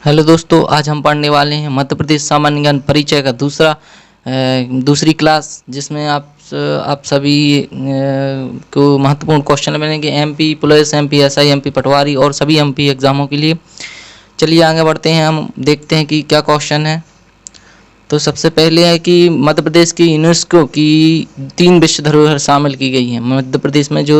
Hello दोस्तों, आज हम पढ़ने वाले हैं मध्य प्रदेश सामान्य ज्ञान परिचय का दूसरी क्लास, जिसमें आप सभी को महत्वपूर्ण क्वेश्चन बनेंगे MP police, MP SI, MP patwari और सभी एमपी एग्जामों के लिए। चलिए आगे बढ़ते हैं, हम देखते हैं कि क्या क्वेश्चन है। तो सबसे पहले है कि मध्य प्रदेश की यूनेस्को की 3 विश्व धरोहर शामिल की गई हैं। मध्य प्रदेश में जो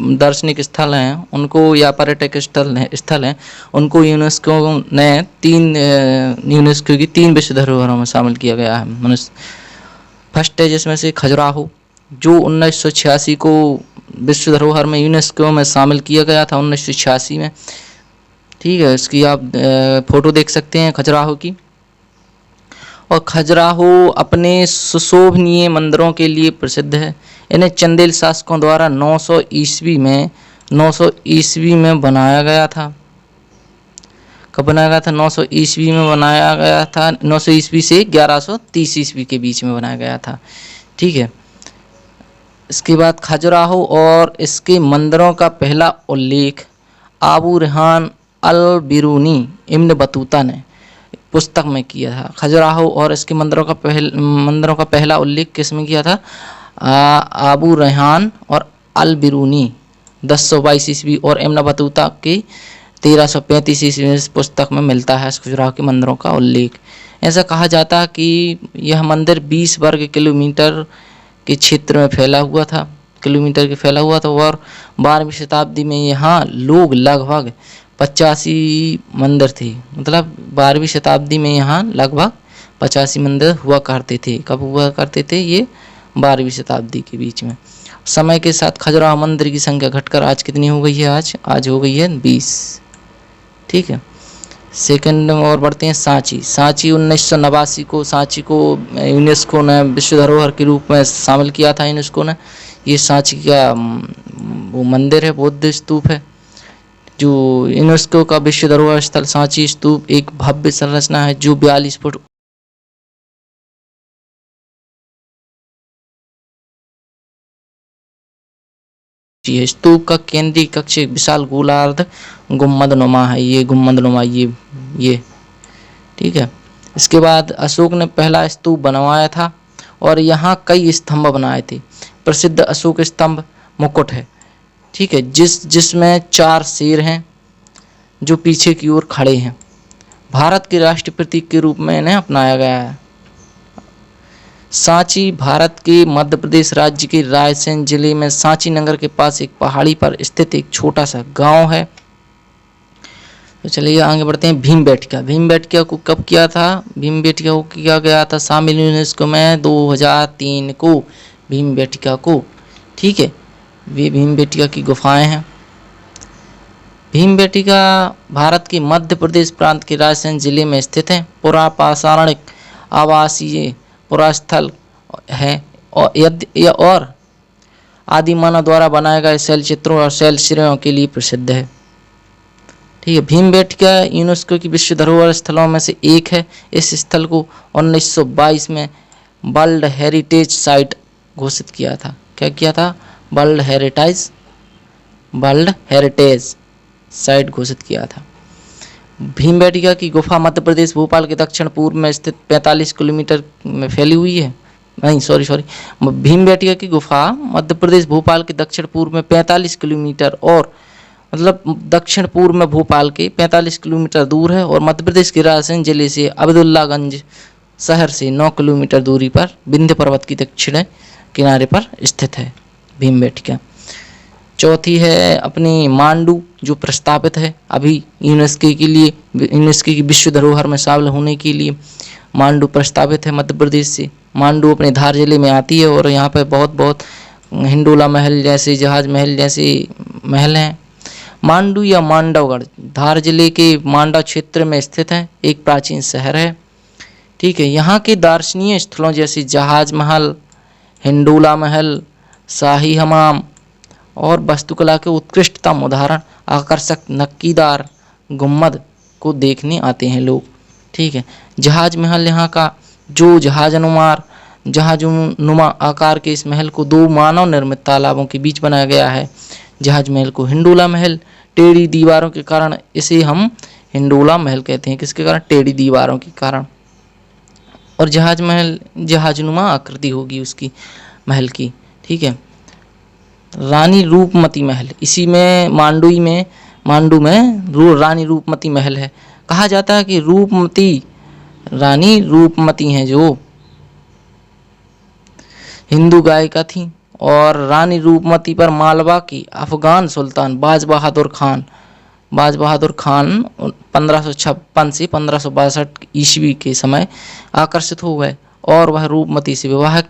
दार्शनिक स्थल हैं उनको या पर्यटक स्थल हैं उनको यूनेस्को ने यूनेस्को की 3 विश्व धरोहरों में शामिल किया गया है। मनुष्य फर्स्ट है जिसमें से खजुराहो, जो 1986 को विश्व धरोहर में यूनेस्को में शामिल किया गया था, 1986 में। ठीक है, इसकी आप फोटो देख सकते हैं खजुराहो की। और खजुराहो अपने सुशोभनीय मंदिरों के लिए प्रसिद्ध है। इन्हें चंदेल शासकों द्वारा 900 ईस्वी में बनाया गया था। कब बनाया गया था? 900 ईस्वी में बनाया गया था। 900 ईस्वी से 1130 ईस्वी के बीच में बनाया गया था। ठीक है, इसके बाद खजुराहो और इसके मंदिरों का पहला उल्लेख आबू रेहान अल बिरूनी इब्न बतूता ने पुस्तक में किया था। खजुराहो और इसके मंदिरों का पहला उल्लेख किस में किया था? आबू रेहान और अल बिरूनी 1022 ईस्वी और इब्न बतूता के 1335 ईस्वी में इस पुस्तक में मिलता है खजुराहो के मंदिरों का उल्लेख। ऐसा कहा जाता है कि यह मंदिर 20 वर्ग किलोमीटर के क्षेत्र में फैला हुआ था और 12वीं शताब्दी में यहाँ लोग लगभग 85 मंदिर थे। मतलब 12वीं शताब्दी में यहाँ लगभग 85 मंदिर हुआ करते थे। कब हुआ करते थे? ये 12वीं शताब्दी के बीच में। समय के साथ खजुराहो मंदिर की संख्या घटकर आज कितनी हो गई है? आज हो गई है 20। ठीक है, सेकंड और बढ़ते हैं सांची। 1989 को सांची को यूनेस्को ने विश्व धरोहर के रूप में शामिल किया था यूनेस्को ने। ये सांची का वो मंदिर है, बौद्ध स्तूप है। जो यूनेस्को का विश्व धरोहर स्थल सांची स्तूप एक भव्य संरचना है जो 42 फुट है। स्तूप का केंद्रीय कक्ष एक विशाल गोलार्ध गुम्बदनुमा है। ये ठीक है। इसके बाद अशोक ने पहला स्तूप बनवाया था और यहाँ कई स्तंभ बनाए थे। प्रसिद्ध अशोक स्तंभ मुकुट है। ठीक है, जिसमें 4 शेर हैं जो पीछे की ओर खड़े हैं। भारत के राष्ट्रीय प्रतीक के रूप में इन्हें अपनाया गया है। सांची भारत के मध्य प्रदेश राज्य के रायसेन जिले में सांची नगर के पास एक पहाड़ी पर स्थित एक छोटा सा गांव है। तो चलिए आगे बढ़ते हैं। भीमबेटका को कब किया था? भीमबेटका को किया गया था शामिल यूनेस्को में 2003 को भीमबेटका को। ठीक है, वे भीमबेटका की गुफाएं हैं। भीमबेटका भारत के मध्य प्रदेश प्रांत के रायसेन जिले में स्थित है। पुरापाषाणिक आवासीय पुरास्थल है और आदि मानव द्वारा बनाए गए शैल चित्रों और शैल शिलाओं के लिए प्रसिद्ध है। ठीक है, भीमबेटका यूनेस्को की विश्व धरोहर स्थलों में से एक है। इस स्थल को 1922 में वर्ल्ड हेरिटेज साइट घोषित किया था। क्या किया था? वर्ल्ड हेरिटेज साइट घोषित किया था। भीमबेटका की गुफा मध्य प्रदेश भोपाल के दक्षिण पूर्व में स्थित 45 किलोमीटर में फैली हुई है। भीमबेटका की गुफा मध्य प्रदेश भोपाल के दक्षिण पूर्व में 45 किलोमीटर और मतलब दक्षिण पूर्व में भोपाल के 45 किलोमीटर दूर है और मध्य प्रदेश के रायसेन जिले से अब्दुल्लागंज शहर से 9 किलोमीटर दूरी पर विंध्य पर्वत की दक्षिण किनारे पर स्थित है भीमबेटका। चौथी है अपनी मांडू, जो प्रस्तावित है अभी यूनेस्को की विश्व धरोहर में शामिल होने के लिए। मांडू प्रस्तावित है मध्य प्रदेश से। मांडू अपने धार जिले में आती है और यहाँ पर बहुत हिंडोला महल जैसे, जहाज महल जैसे महल हैं। मांडू या मांडवगढ़ धार जिले के मांडा क्षेत्र में स्थित है, एक प्राचीन शहर है। ठीक है, यहाँ के दार्शनिक स्थलों जैसे जहाज महल, हिंडोला महल, शाही हमाम और वास्तुकला के उत्कृष्टतम उदाहरण आकर्षक नक्कीदार गुम्बद को देखने आते हैं लोग। ठीक है, जहाज महल यहाँ का जो जहाजुनुमा आकार के इस महल को 2 मानव निर्मित तालाबों के बीच बनाया गया है। जहाज महल को हिंडोला महल, टेढ़ी दीवारों के कारण इसे हम हिंडोला महल कहते हैं। किसके कारण? टेढ़ी दीवारों के कारण। और जहाज महल, जहाजनुमा आकृति होगी उसकी महल की, ठीक है। रानी रूपमती महल, इसी में मांडू में रानी रूपमती महल है। कहा जाता है कि रानी रूपमती हैं जो हिंदू गायिका थी, और रानी रूपमती पर मालवा की अफगान सुल्तान बाज बहादुर खान 1556 से 1562 ईस्वी के समय आकर्षित हो गए और वह रूपमती से विवाह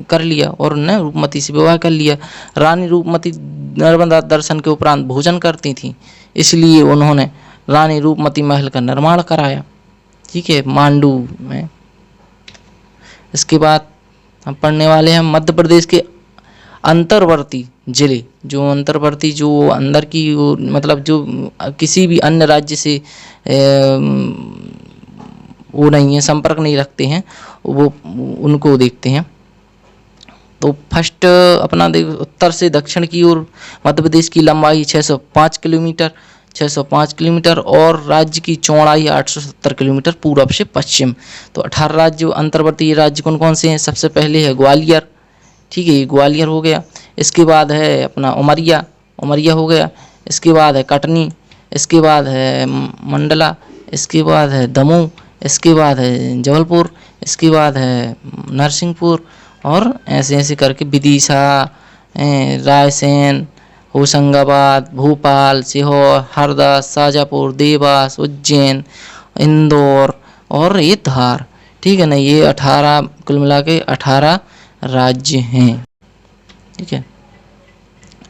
कर लिया, और उन्होंने रूपमती से विवाह कर लिया। रानी रूपमती नर्मदा दर्शन के उपरांत भोजन करती थी, इसलिए उन्होंने रानी रूपमती महल का निर्माण कराया, ठीक है, मांडू में। इसके बाद हम पढ़ने वाले हैं मध्य प्रदेश के अंतर्वर्ती जिले, जो अंदर की मतलब जो किसी भी अन्य राज्य से वो नहीं है, संपर्क नहीं रखते हैं, वो उनको देखते हैं। तो फर्स्ट अपना उत्तर से दक्षिण की ओर मध्य प्रदेश की लंबाई 605 किलोमीटर और राज्य की चौड़ाई 870 किलोमीटर पूर्व से पश्चिम। तो 18 राज्य अंतर्वर्ती राज्य कौन कौन से हैं? सबसे पहले है ग्वालियर, ठीक है, ये ग्वालियर हो गया। इसके बाद है अपना उमरिया हो गया। इसके बाद है कटनी, इसके बाद है मंडला, इसके बाद है दमोह, इसके बाद है जबलपुर, इसके बाद है नरसिंहपुर, और ऐसे ऐसे करके विदिशा, रायसेन, होशंगाबाद, भोपाल, सीहोर, हरदा, शाजापुर, देवास, उज्जैन, इंदौर और ये धार, ठीक है ना। ये 18 कुल मिला के 18 राज्य हैं, ठीक है।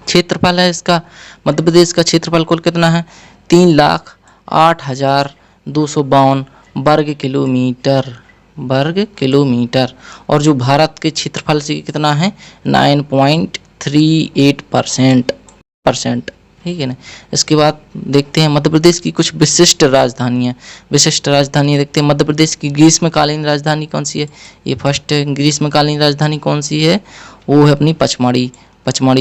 क्षेत्रफल है इसका, मध्य प्रदेश का क्षेत्रफल कुल कितना है? 3,08,252 वर्ग किलोमीटर। और जो भारत के क्षेत्रफल से कितना है? 9.38%, ठीक है ना। इसके बाद देखते हैं मध्य प्रदेश की कुछ विशिष्ट राजधानियाँ देखते हैं। मध्य प्रदेश की ग्रीष्मकालीन राजधानी कौन सी है? ये फर्स्ट ग्रीष्मकालीन राजधानी कौन सी है? वो है अपनी पचमढ़ी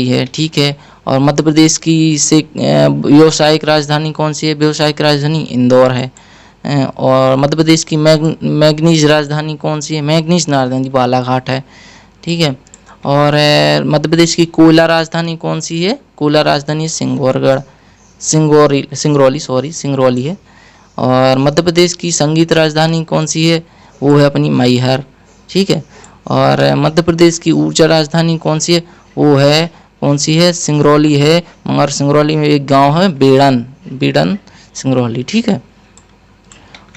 है, ठीक है। और मध्य प्रदेश की से व्यावसायिक राजधानी कौन सी है? व्यावसायिक राजधानी इंदौर है। और मध्य प्रदेश की मैग्नीज राजधानी कौन सी है? मैग्नीज राजधानी बालाघाट है, ठीक है। और मध्य प्रदेश की कोयला राजधानी कौन सी है? कोयला राजधानी सिंगरौली है। और मध्य प्रदेश की संगीत राजधानी कौन सी है? वो है अपनी मैहर, ठीक है। और मध्य प्रदेश की ऊर्जा राजधानी कौन सी है? वो है कौन सी है? सिंगरौली है, मगर सिंगरौली में एक गांव है बीडन सिंगरौली, ठीक है।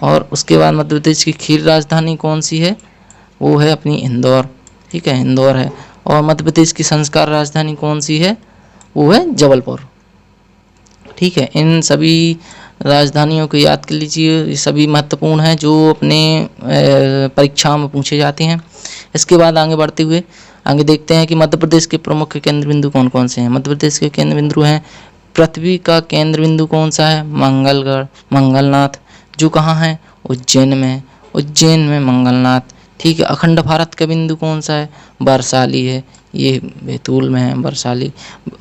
और उसके बाद मध्य प्रदेश की खेल राजधानी कौन सी है? वो है अपनी इंदौर, ठीक है, इंदौर है। और मध्य प्रदेश की संस्कार राजधानी कौन सी है? वो है जबलपुर, ठीक है। इन सभी राजधानियों को याद कर लीजिए, ये सभी महत्वपूर्ण हैं जो अपने परीक्षाओं में पूछे जाते हैं। इसके बाद आगे बढ़ते हुए आगे देखते हैं कि मध्य प्रदेश के प्रमुख केंद्र बिंदु कौन कौन से हैं। मध्य प्रदेश के केंद्र बिंदु हैं, पृथ्वी का केंद्र बिंदु कौन सा है? मंगलनाथ, जो कहाँ है? उज्जैन में मंगलनाथ, ठीक है। अखंड भारत का बिंदु कौन सा है? बरसाली है, ये बैतूल में है बरसाली।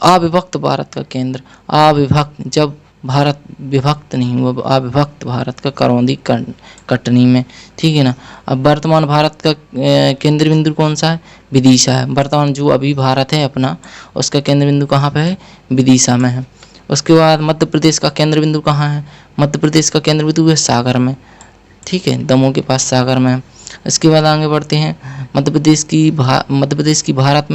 अविभक्त भारत का केंद्र, जब भारत विभक्त नहीं हुआ, अविभक्त भारत का करौंदी कटनी में, ठीक है ना। अब वर्तमान भारत का केंद्र बिंदु कौन सा है? विदिशा है। वर्तमान जो अभी भारत है अपना, उसका केंद्र बिंदु कहाँ पे है? विदिशा में है। उसके बाद मध्य प्रदेश का केंद्र बिंदु कहाँ है? मध्य प्रदेश का केंद्र बिंदु है सागर में, ठीक है, दमोह के पास सागर में है। इसके बाद आगे बढ़ते हैं मध्य प्रदेश की भारत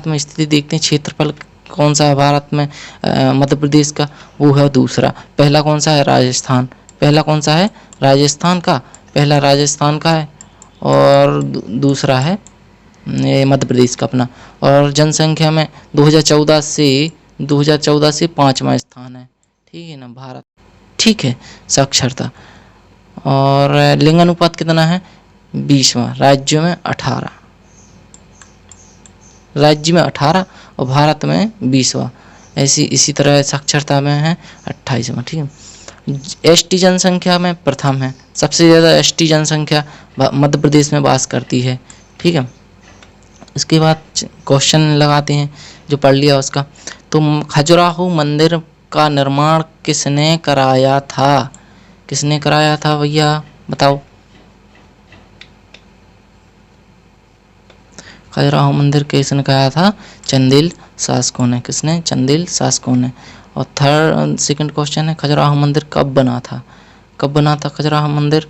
में स्थिति देखते हैं। क्षेत्रफल कौन सा है भारत में मध्य प्रदेश का? वो है दूसरा। पहला कौन सा है? राजस्थान का, पहला राजस्थान का है, और दूसरा है मध्य प्रदेश का अपना। और जनसंख्या में 2014 से 5वां स्थान है, ठीक है ना भारत, ठीक है। साक्षरता और लिंगानुपात कितना है? 20वां। राज्य में 18 और भारत में 20वां। इसी तरह साक्षरता में है 28वां, ठीक है। एसटी जनसंख्या में प्रथम है, सबसे ज़्यादा एसटी जनसंख्या मध्य प्रदेश में वास करती है, ठीक है। इसके बाद क्वेश्चन लगाते हैं, जो पढ़ लिया उसका। तो खजुराहो मंदिर का निर्माण किसने कराया था? किसने कराया था भैया बताओ। खजुराहो मंदिर किसने कराया था? चंदेल शासकों ने। किसने? चंदेल शासकों ने। और सेकंड क्वेश्चन है, खजुराहो मंदिर कब बना था? कब बना था खजुराहो मंदिर?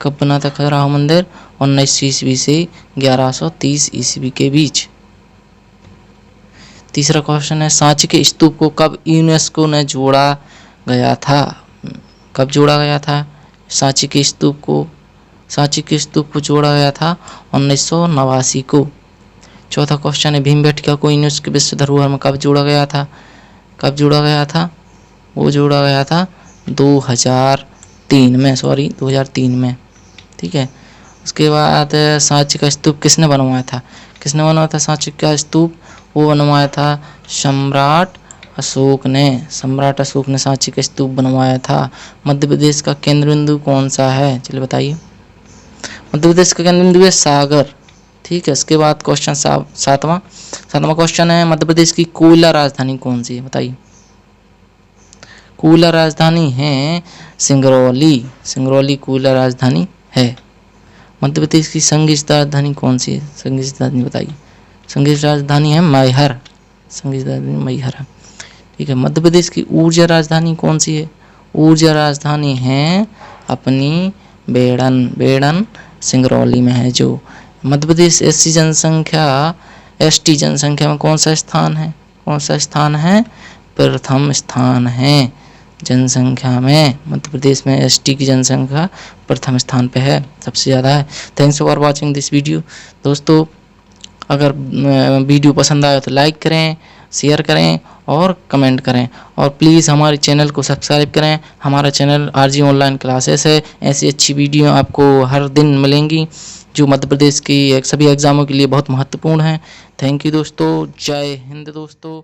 कब बना था खजुराहो मंदिर? 19 ईस्वी से 1130 ईस्वी के बीच। तीसरा क्वेश्चन है, सांची के स्तूप को कब यूनेस्को ने जोड़ा गया था? कब जोड़ा गया था सांची के स्तूप को? सांची के स्तूप को जोड़ा गया था 1989 को। चौथा क्वेश्चन है, भीमबेटका को यूनेस्को विश्व धरोहर में कब जोड़ा गया था? कब जोड़ा गया था? वो जोड़ा गया था 2003 में, 2003 में। ठीक है। उसके बाद सांची का स्तूप किसने बनवाया था? किसने बनवाया था सांची का स्तूप? वो बनवाया था सम्राट अशोक ने। सम्राट अशोक ने सांची का स्तूप बनवाया था। मध्य प्रदेश का केंद्र बिंदु कौन सा है? चलिए बताइए। मध्य प्रदेश का केंद्र बिंदु है सागर। ठीक है। इसके बाद क्वेश्चन सातवां क्वेश्चन है, मध्य प्रदेश की कोयला राजधानी कौन सी है? बताइए। कोयला राजधानी है सिंगरौली। सिंगरौली कोयला राजधानी है। मध्य प्रदेश की संगीत राजधानी कौन सी है? संगीत राजधानी बताइए। संगीत राजधानी है मैहर। संगीत राजधानी मैहर है। ठीक है। मध्य प्रदेश की ऊर्जा राजधानी कौन सी है? ऊर्जा राजधानी है अपनी बेड़न। बेड़न सिंगरौली में है जो। मध्य प्रदेश एसटी जनसंख्या में कौन सा स्थान है? कौन सा स्थान है? प्रथम स्थान है जनसंख्या में। मध्य प्रदेश में एसटी की जनसंख्या प्रथम स्थान पे है, सबसे ज़्यादा है। Thanks for watching this video. दोस्तों, अगर वीडियो पसंद आए तो लाइक करें, शेयर करें और कमेंट करें, और प्लीज़ हमारे चैनल को सब्सक्राइब करें। हमारा चैनल आरजी ऑनलाइन क्लासेस है। ऐसी अच्छी वीडियो आपको हर दिन मिलेंगी जो मध्य प्रदेश की सभी एग्ज़ामों के लिए बहुत महत्वपूर्ण है। थैंक यू दोस्तों। जय हिंद दोस्तों।